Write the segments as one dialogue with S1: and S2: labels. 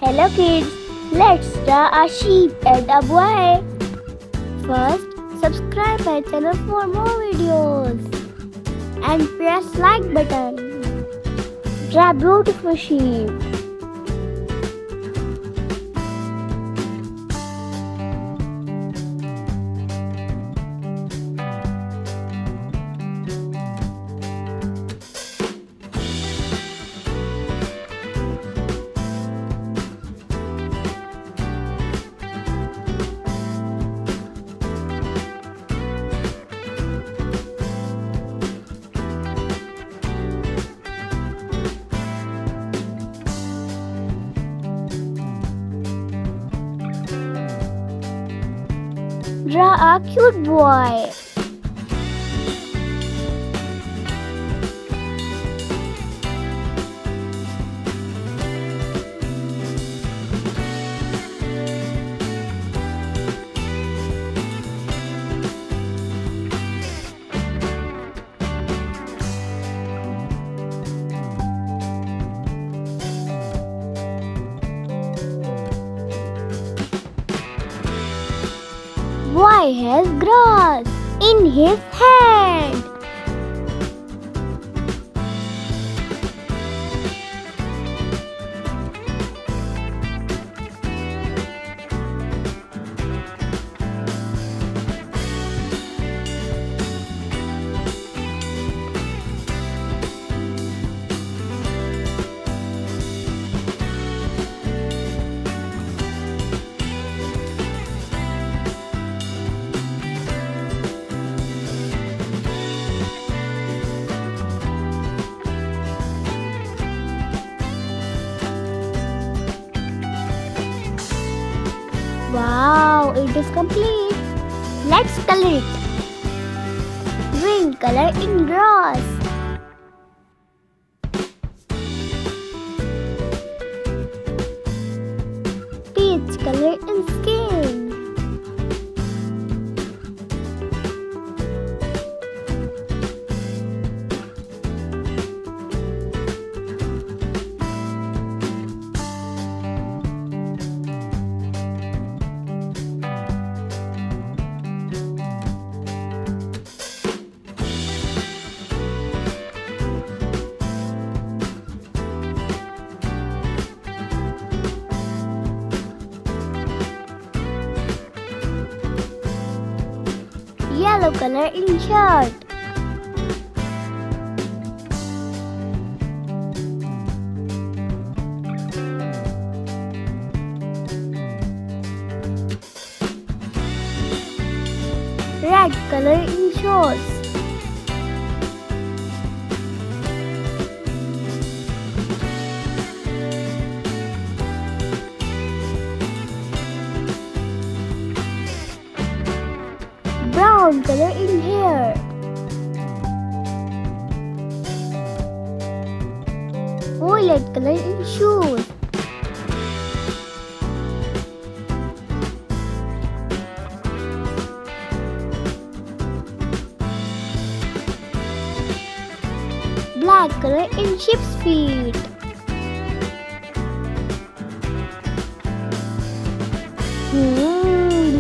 S1: Hello kids, let's draw a sheep and a boy. First, subscribe my channel for more videos and press like button. Draw beautiful sheep. Draw a cute boy. Boy has grass in his hand. Wow, it is complete. Let's color it. Green color in grass. Peach color in skin. Yellow color in shirt. Red color in shorts. Brown color in hair. Violet color in shoes. Black color in sheep's feet.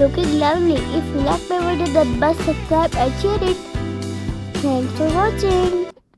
S1: Looking lovely. If you like my video, then must subscribe and share it. Thanks for watching.